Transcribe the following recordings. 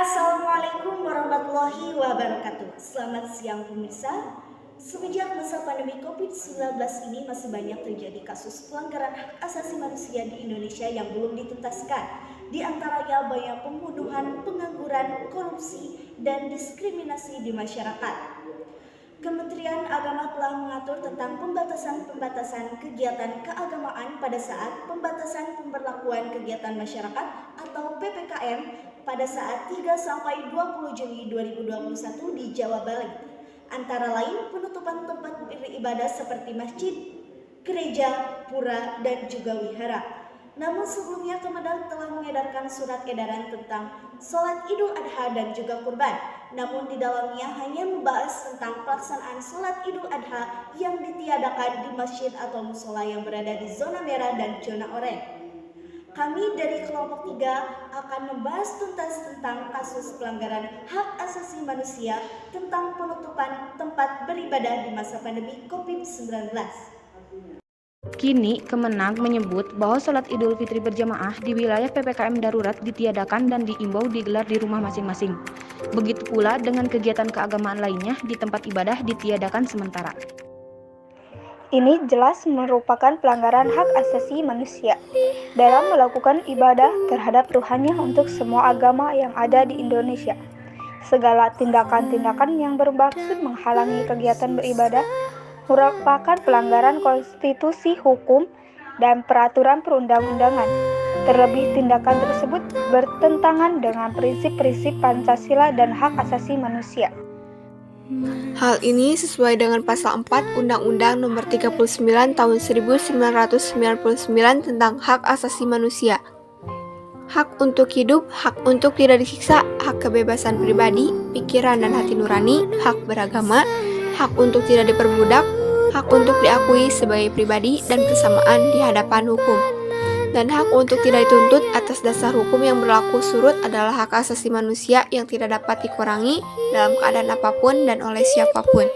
Assalamualaikum warahmatullahi wabarakatuh. Selamat siang pemirsa. Semenjak masa pandemi COVID-19 ini masih banyak terjadi kasus pelanggaran hak asasi manusia di Indonesia yang belum dituntaskan. Di antaranya banyak pembunuhan, pengangguran, korupsi, dan diskriminasi di masyarakat. Kementerian Agama telah mengatur tentang pembatasan kegiatan keagamaan pada saat pembatasan pemberlakuan kegiatan masyarakat atau PPKM pada saat 3-20 Juli 2021 di Jawa Bali. Antara lain penutupan tempat beribadah seperti masjid, gereja, pura, dan juga wihara. Namun sebelumnya Kemendak telah mengedarkan surat edaran tentang sholat Idul Adha dan juga kurban. Namun di dalamnya hanya membahas tentang pelaksanaan sholat Idul Adha yang ditiadakan di masjid atau musola yang berada di zona merah dan zona oranye. Kami dari kelompok 3 akan membahas tuntas tentang kasus pelanggaran hak asasi manusia tentang penutupan tempat beribadah di masa pandemi COVID-19. Kini, Kemenag menyebut bahwa sholat Idul Fitri berjamaah di wilayah PPKM darurat ditiadakan dan diimbau digelar di rumah masing-masing. Begitu pula dengan kegiatan keagamaan lainnya di tempat ibadah ditiadakan sementara. Ini jelas merupakan pelanggaran hak asasi manusia dalam melakukan ibadah terhadap Tuhannya untuk semua agama yang ada di Indonesia. Segala tindakan-tindakan yang bermaksud menghalangi kegiatan beribadah merupakan pelanggaran konstitusi, hukum, dan peraturan perundang-undangan. Terlebih tindakan tersebut bertentangan dengan prinsip-prinsip Pancasila dan hak asasi manusia. Hal ini sesuai dengan pasal 4 Undang-Undang Nomor 39 Tahun 1999 tentang Hak Asasi Manusia. Hak untuk hidup, hak untuk tidak disiksa, hak kebebasan pribadi, pikiran dan hati nurani, hak beragama, hak untuk tidak diperbudak, hak untuk diakui sebagai pribadi dan kesamaan di hadapan hukum. Dan hak untuk tidak dituntut atas dasar hukum yang berlaku surut adalah hak asasi manusia yang tidak dapat dikurangi dalam keadaan apapun dan oleh siapapun.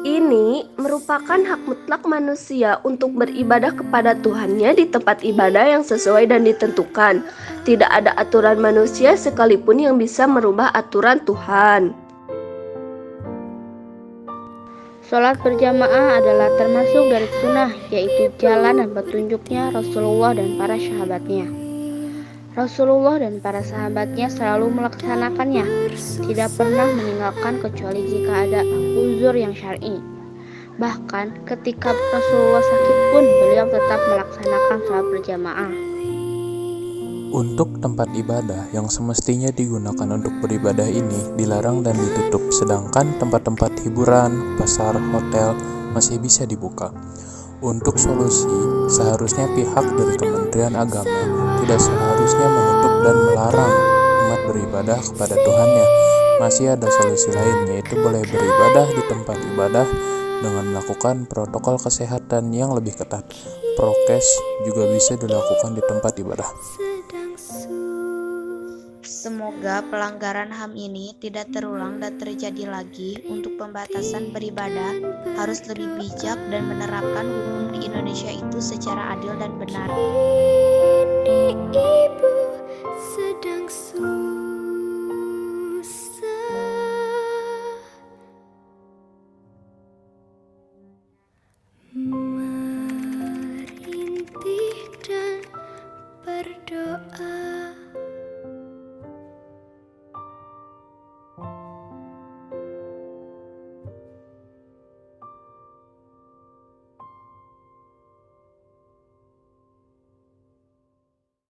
Ini merupakan hak mutlak manusia untuk beribadah kepada Tuhannya di tempat ibadah yang sesuai dan ditentukan. Tidak ada aturan manusia sekalipun yang bisa merubah aturan Tuhan. Sholat berjamaah adalah termasuk dari sunnah, yaitu jalan dan petunjuknya Rasulullah dan para sahabatnya. Rasulullah dan para sahabatnya selalu melaksanakannya, tidak pernah meninggalkan kecuali jika ada uzur yang syar'i. Bahkan ketika Rasulullah sakit pun beliau tetap melaksanakan sholat berjamaah. Untuk tempat ibadah yang semestinya digunakan untuk beribadah ini dilarang dan ditutup, sedangkan tempat-tempat hiburan, pasar, hotel masih bisa dibuka. Untuk solusi, seharusnya pihak dari Kementerian Agama tidak seharusnya menutup dan melarang umat beribadah kepada Tuhannya. Masih ada solusi lain, yaitu boleh beribadah di tempat ibadah dengan melakukan protokol kesehatan yang lebih ketat. Prokes juga bisa dilakukan di tempat ibadah. Semoga pelanggaran HAM ini tidak terulang dan terjadi lagi. Untuk pembatasan beribadah harus lebih bijak dan menerapkan hukum di Indonesia itu secara adil dan benar. Ibu sedang merintih dan berdoa.